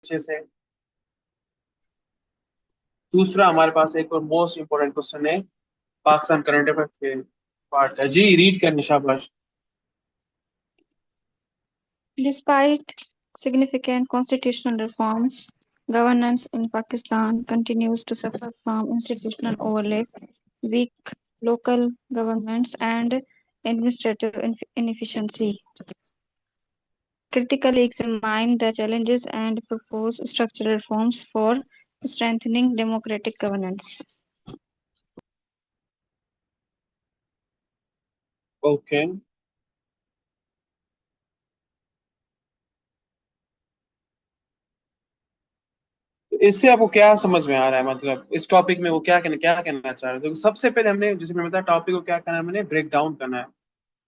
अच्छे से। दूसरा हमारे पास एक और मोस्ट इम्पोर्टेंट क्वेश्चन है, पाकिस्तान करंट अफेयर के पार्ट है जी, रीड करने शाबाश। Despite significant constitutional reforms, governance in Pakistan continues to suffer from institutional overlap, weak local governments, and administrative inefficiency. Critically examine the challenges and propose structural reforms for strengthening democratic governance. Okay, तो इससे आपको क्या समझ में आ रहा है, मतलब इस टॉपिक में वो क्या कहना चाह रहे हैं? तो सबसे पहले हमने, जैसे मैंने बताया, टॉपिक को क्या करना है, हमने ब्रेक डाउन करना है।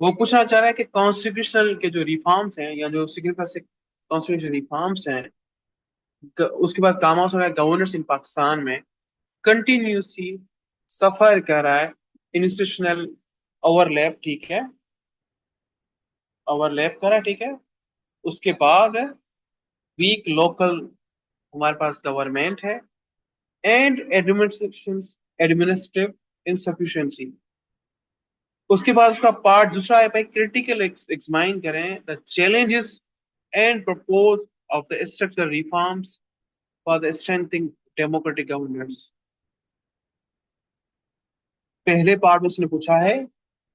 वो पूछना चाह रहा है कि कॉन्स्टिट्यूशनल के जो रिफॉर्म्स हैं या जो सिग्निफिकेंट कॉन्स्टिट्यूशनल रिफॉर्म्स हैं, उसके बाद काम हो रहा है गवर्नेंस इन पाकिस्तान में कंटिन्यूसली सफर कर रहा है इंस्टीट्यूशनल ओवरलैप, ठीक है, ओवरलैप कर रहा है, ठीक है। उसके बाद वीक लोकल हमारे पास गवर्नमेंट है एंड एडमिनिस्ट्रेशन एडमिनिस्ट्रेटिव इनसफिशिएंसी। उसके बाद उसका पार्ट दूसरा है, क्रिटिकल एग्जामिन करें the challenges and purpose of the structural reforms for the strengthening democratic governance. पहले पार्ट में उसने पूछा है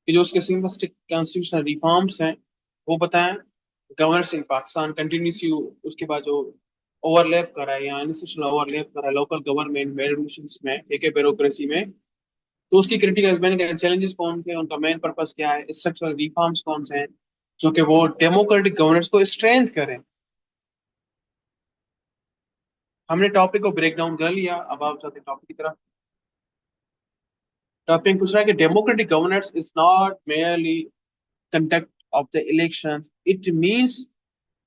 कि जो उसके सिंपलिस्टिक कॉन्स्टिट्यूशनल रिफॉर्म्स हैं वो बताएं, governance in Pakistan continuous you, उसके बाद जो ओवरलैप कर रहा है या इंस्टीट्यूशनल ओवरलैप कर रहा है लोकल गवर्नमेंट में, एडमिनिस्ट्रेशन में, ठीक है, ब्यूरोक्रेसी में, तो उसकी क्रिटिकल मैंने चैलेंजेस कौन थे, उनका मेन पर्पस क्या है, स्ट्रक्चरल रिफॉर्म्स कौन से हैं जो कि वो डेमोक्रेटिक गवर्नेंस को स्ट्रेंथ करें। हमने टॉपिक को ब्रेक डाउन कर लिया, अब आप जाते टॉपिक की तरफ। टॉपिक पूछ रहा है कि democratic governance is not merely conduct of the elections. It means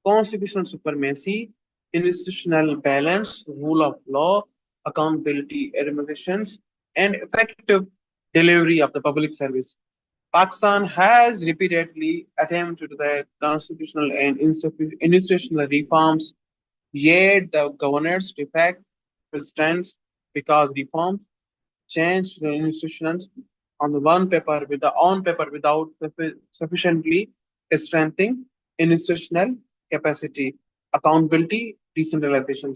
constitutional supremacy, institutional balance, rule of law, accountability, administrations, and effective delivery of the public service. Pakistan has repeatedly attempted the constitutional and institutional reforms, yet the governors defect presidents because reforms change the institutions on the one paper with the on paper without sufficiently strengthening institutional capacity, accountability, decentralization.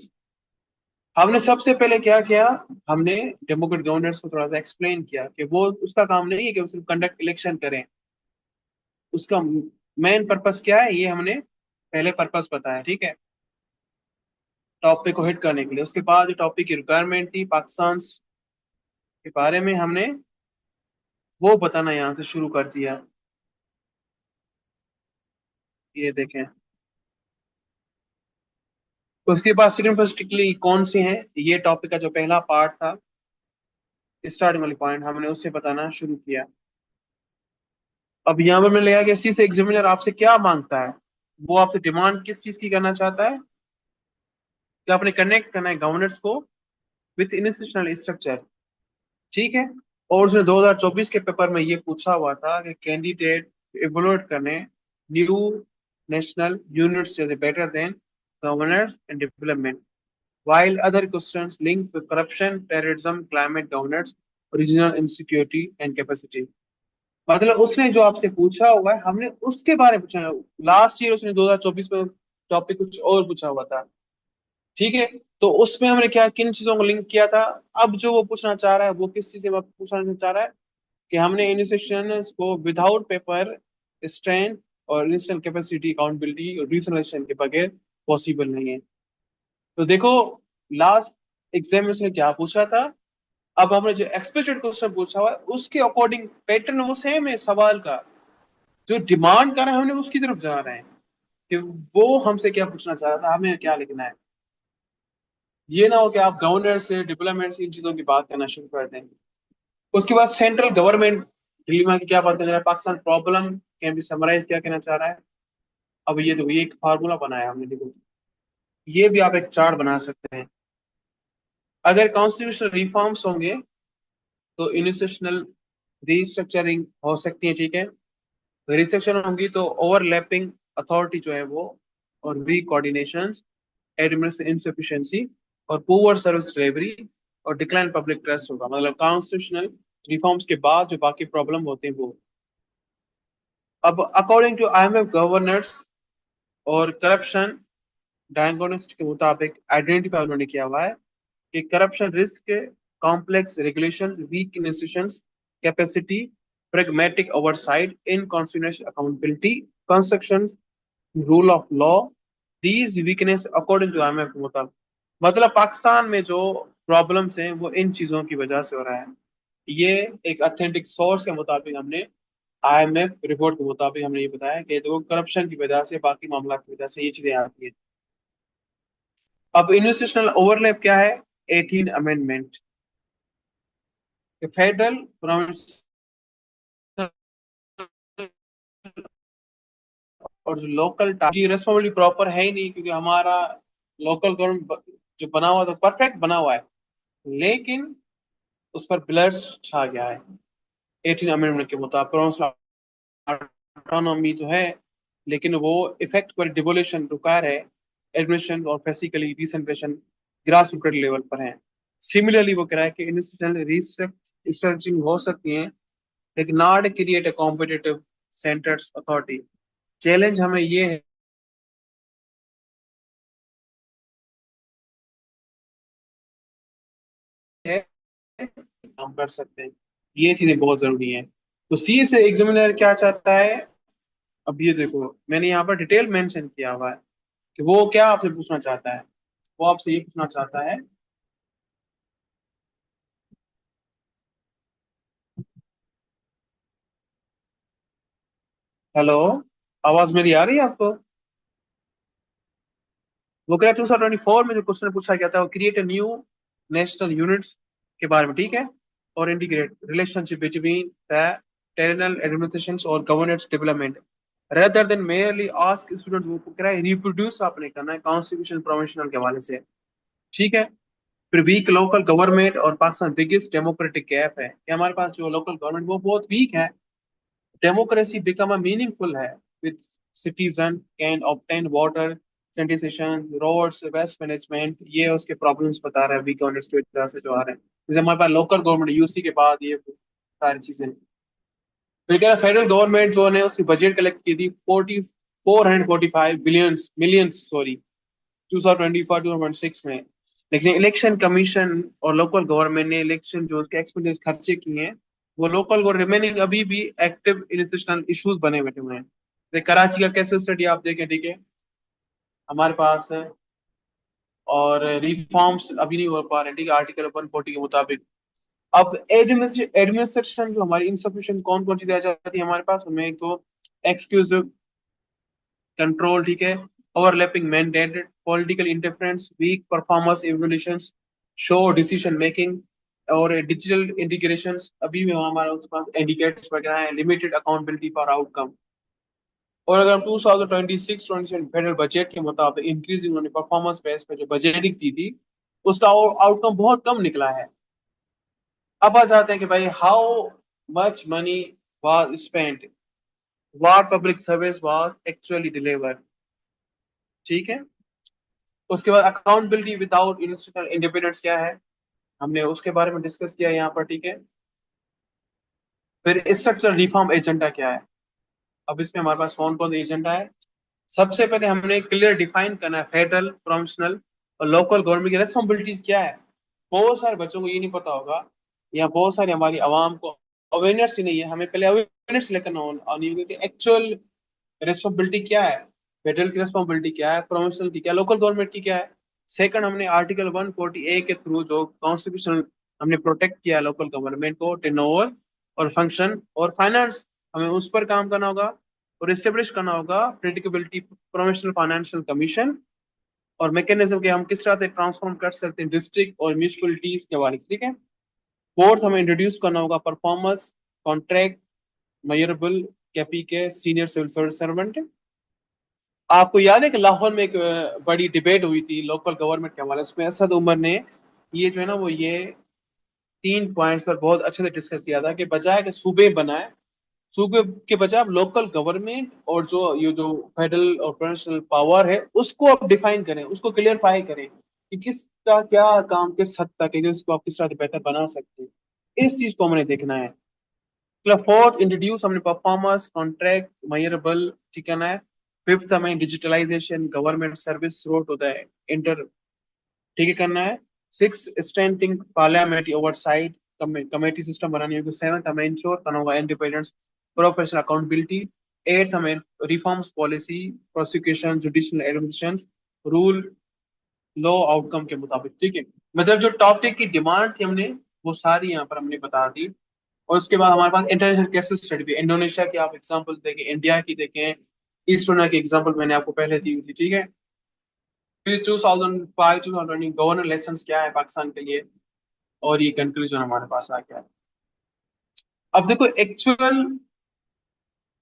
हमने सबसे पहले क्या किया, हमने democratic governance को थोड़ा सा explain किया कि वो उसका काम नहीं है कि वो सिर्फ कंडक्ट इलेक्शन करें, उसका मेन पर्पस क्या है ये हमने पहले पर्पस बताया, ठीक है, टॉपिक को हिट करने के लिए। उसके बाद जो टॉपिक की रिक्वायरमेंट थी पाकिस्तान के बारे में, हमने वो बताना यहाँ से शुरू कर दिया। ये देखें, तो उसके बाद सिग्निफिकेंटली कौन से हैं, ये टॉपिक का जो पहला पार्ट था, स्टार्टिंग वाली पॉइंट, हमने उससे बताना शुरू किया। अब यहाँ पर मैंने लिया कि सी से एग्जामिनर आपसे क्या मांगता है, वो आपसे डिमांड किस चीज की करना चाहता है, कि आपने कनेक्ट करना है गवर्नेंस को विथ इंस्टीट्यूशनल स्ट्रक्चर, ठीक है। और उसने 2024 के पेपर में ये पूछा हुआ था कि कैंडिडेट इवोल्यूट करने new national units better than governance and development, while other questions linked with corruption, terrorism, climate governance, regional insecurity and capacity। मतलब उसने जो आपसे पूछा हुआ है हमने उसके बारे में पूछा। लास्ट ईयर उसने 2024 में टॉपिक कुछ और पूछा हुआ था, ठीक है। तो उसमें हमने क्या किन चीजों को लिंक किया था, अब जो वो पूछना चाह रहा है वो किस चीज से पूछना चाह रहा है, कि हमने इनिशिएशन को विदाउट पेपर स्ट्रेंथ और इंस्टेंट कैपेसिटी, अकाउंटेबिलिटी और डिसेंट्रलाइजेशन के बगैर पॉसिबल नहीं है। तो देखो, लास्ट एग्जाम में उसने क्या पूछा था, अब हमने जो एक्सपेक्टेड क्वेश्चन पूछा हुआ है उसके अकॉर्डिंग पैटर्न वो सेम है सवाल का, जो डिमांड कर रहे हैं हमने उसकी तरफ जा रहे हैं कि वो हमसे क्या पूछना चाह रहा था, हमें क्या लिखना है। ये ना हो कि आप गवर्नर से, डिप्लोमेट से इन चीजों की बात करना शुरू कर दें। उसके बाद सेंट्रल गवर्नमेंट डिलीमा की क्या बात कर रहा है, Pakistan problem can be summarize क्या कहना चाह रहा है। अब ये देखो, ये एक फार्मूला बनाया हमने, देखो ये भी आप एक चार्ट बना सकते हैं। अगर कॉन्स्टिट्यूशनल रिफॉर्म्स होंगे तो इंस्टीट्यूशनल रीस्ट्रक्चरिंग हो सकती है, ठीक है। रिस्ट्रक्चर होंगी तो ओवरलैपिंग अथॉरिटी जो है वो, और वी कोऑर्डिनेशन एडमिनिस्ट्रेटिव इनसफिशिएंसी और पुअर सर्विस डिलीवरी और डिक्लाइन पब्लिक ट्रस्ट होगा। मतलब कॉन्स्टिट्यूशनल रिफॉर्म्स के बाद जो बाकी प्रॉब्लम होते हैं वो। अब अकॉर्डिंग टू आईएमएफ गवर्नर्स और करप्शन डायग्नोस्ट के मुताबिक आइडेंटिफाई उन्होंने किया हुआ है कि corruption risk, complex regulation, weak institutions, capacity, pragmatic oversight, inconstitutional accountability, construction, rule of law, these weakness according to IMF के मुताबिक। मतलब पाकिस्तान में जो प्रॉब्लम्स हैं वो इन चीजों की वजह से हो रहा है। ये एक ऑथेंटिक सोर्स के मुताबिक हमने, आईएमएफ रिपोर्ट के मुताबिक हमने ये बताया कि तो करप्शन की वजह से, बाकी मामला की वजह से ये चीजें आती हैं। अब इन्वेस्टिशनल ओवरलैप क्या है? 18 अमेंडमेंट। फेडरल प्रोविंशियल और जो लोकल की रेस्पॉन्सिबिलिटी प्रॉपर है ही नहीं, क्योंकि हमारा लोकल गवर्नमेंट जो बना हुआ तो परफेक्ट बना हुआ है, लेकिन उस पर ब्लर्स छा गया है 18 अमेंडमेंट के मुताबिक। प्रोविंशियल ऑटोनॉमी जो है, लेकिन वो इफेक्ट पर डिवोल्यूशन रुका है, एडमिशन और बेसिकली डिसेंट्रेशन ग्रास रूट लेवल पर है। सिमिलरली वो कह रहा है कि इंस्टीट्यूशनल रिस्ट्रक्चरिंग हो सकती है, लेकिन not create a competitive centres authority. Challenge हमें ये है, हम कर सकते हैं, ये चीजें बहुत जरूरी हैं। तो सी से एग्जामिनर क्या चाहता है? अब ये देखो, मैंने यहाँ पर डिटेल मेंशन किया हुआ है कि वो क्या आपसे पूछना चाहता है। वो आपसे ये पूछना चाहता है, हेलो, आवाज मेरी आ रही है आपको? वो कह 2024 में जो क्वेश्चन पूछा गया था, वो create a new national units के बारे में, ठीक है, और integrate relationship between the territorial administration और governance development rather than merely ask students. वो कह रहा है रिप्रोड्यूस आपने करना है कॉन्स्टिट्यूशन प्रोविजनल के हवाले से, ठीक है। फिर वीक लोकल गवर्नमेंट और पाकिस्तान बिगेस्ट डेमोक्रेटिक गैप है कि हमारे पास जो लोकल गवर्नमेंट वो बहुत वीक है। डेमोक्रेसी बिकम अ मीनिंगफुल है with citizen can obtain water, sanitation, roads, waste management. ये उसके प्रॉब्लम्स बता रहा है वीक गवर्नेंस की वजह से जो आ रहे हैं। जैसे हमारे पास लोकल गवर्नमेंट यूसी के बाद ये सारी चीजें। फिर कह रहा फेडरल गवर्नमेंट जो ने उसकी बजट कलेक्ट की थी 445 बिलियंस मिलियंस सॉरी 2024-2026 में, लेकिन इलेक्शन कमीशन और लोकल गवर्नमेंट ने इलेक्शन जो उसके एक्सपेंडिचर खर्चे किए हैं, वो लोकल रिमेनिंग अभी भी एक्टिव इंस्टीट्यूशनल इश्यूज बने बैठे हुए हैं। जैसे कराची का कैसे स्टडी आप देखें, ठीक है, हमारे पास है, और रिफॉर्म्स अभी नहीं हो पा रहे, ठीक है, आर्टिकल 140 के मुताबिक। अब एडमिनिस्ट्रेशन जो हमारी इंसफिशिएंट कौन कौन सी आ जाती है हमारे पास, उनमें एक तो एक्सक्यूजिव कंट्रोल, ठीक है, overlapping mandate, political interference, weak performance evolutions, show decision making, और डिजिटल इंटीग्रेशन अभी भी हमारे उसके पास इंडिकेटर्स वगैरह हैं, लिमिटेड अकाउंटेबिलिटी फॉर आउटकम। और अगर हम 2026-27 फेडरल बजट के मुताबिक इंक्रीजिंग उन्होंने परफॉर्मेंस बेस पे जो बजटिंग दी थी, उसका आउटकम बहुत कम निकला है। अब आ जाते हैं कि भाई how much money was spent, what public service was actually delivered, ठीक है। उसके बाद अकाउंटेबिलिटी विदाउट इंस्टीट्यूशनल इंडिपेंडेंस क्या है, हमने उसके बारे में डिस्कस किया यहाँ पर, ठीक है। फिर स्ट्रक्चरल रिफॉर्म एजेंडा क्या है, अब इसमें हमारे पास कौन कौन एजेंडा है। सबसे पहले हमने क्लियर डिफाइन करना है फेडरल, प्रोविंशियल और लोकल गवर्नमेंट की रेस्पॉन्सिबिलिटीज क्या है। बहुत सारे बच्चों को ये नहीं पता होगा, या बहुत सारी हमारी आवाम को अवेयरनेस ही नहीं है। हमें पहले अवेयरनेस लेकर आनी होगी कि एक्चुअल रिस्पॉन्सिबिलिटी क्या है, फेडरल की रिस्पॉन्सिबिलिटी क्या है, प्रोविंशियल की क्या, लोकल गवर्नमेंट की क्या है। सेकंड, हमने आर्टिकल 140A के थ्रू जो कॉन्स्टिट्यूशन हमने प्रोटेक्ट किया लोकल गवर्नमेंट को, टेनओवर और फंक्शन और फाइनेंस, हमें उस पर काम करना होगा और एस्टेब्लिश करना होगा प्रेडिक्टेबिलिटी प्रोविंशियल फाइनेंशियल कमीशन और मैकेनिज्म के हम किस तरह से ट्रांसफॉर्म कर सकते हैं डिस्ट्रिक्ट और म्यूनिसिपलिटीज के बारे में, ठीक है। फोर्थ, हमें इंट्रोड्यूस करना होगा परफॉर्मेंस कॉन्ट्रैक्ट मेजरेबल कैपी के सीनियर सिविल सर्वेंट। आपको याद है कि लाहौर में एक बड़ी डिबेट हुई थी लोकल गवर्नमेंट के हवाले से, उसमें असद उमर ने ये जो है ना वो ये 3 पॉइंट्स पर बहुत अच्छे से डिस्कस किया था कि बजाय कि सूबे बनाए, सूबे के बजाय आप लोकल गवर्नमेंट और जो फेडरल और प्रोविंशियल पावर है उसको आप डिफाइन करें, उसको क्लियरफाई करें कि किसका क्या काम किस हद तक है, जिसको आप किस तरह से बेहतर बना सकते हैं। इस चीज को हमने देखना है। मतलब फोर्थ इंट्रोड्यूस हमने परफॉर्मेंस कॉन्ट्रैक्ट मेजरेबल, ठीक है ना। फिफ्थ हमें digitalization government service through to the inter, ठीक है करना है। Six strengthening parliamentary oversight, committee system बनानी होगी। सेवंथ हमें इंश्योर करना होगा इंडिपेंडेंस प्रोफेशनल अकाउंटेबिलिटी। एट्थ हमें reforms policy prosecution judicial administration rule law outcome के मुताबिक, ठीक है। मतलब जो टॉपिक की डिमांड थी हमने वो सारी यहाँ पर हमने बता दी। और उसके बाद हमारे पास इंटरनेशनल केसेस स्टडी भी, इंडोनेशिया की आप एग्जांपल देखें, इंडिया की देखें, ईस्टर्न की एग्जांपल मैंने आपको पहले दी हुई थी, ठीक है। फिर 2005 2020 गवर्नर लेसन क्या है पाकिस्तान के लिए, और ये कंक्लूजन हमारे पास आ गया है। अब देखो एक्चुअल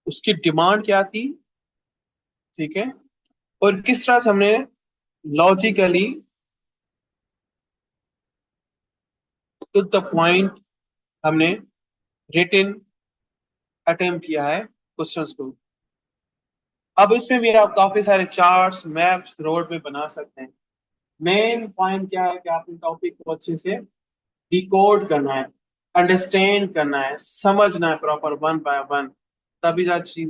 उसकी डिमांड क्या थी, ठीक है, और किस तरह से हमने लॉजिकली टू द पॉइंट हमने रिटन अटेम्प्ट किया है क्वेश्चंस को। अब इसमें भी आप काफी सारे चार्ट्स मैप्स रोड पे बना सकते हैं। मेन पॉइंट क्या है कि आपने टॉपिक को अच्छे से डिकोड करना है, अंडरस्टैंड करना है, समझना है प्रॉपर वन बाय वन, तभी जा चीजें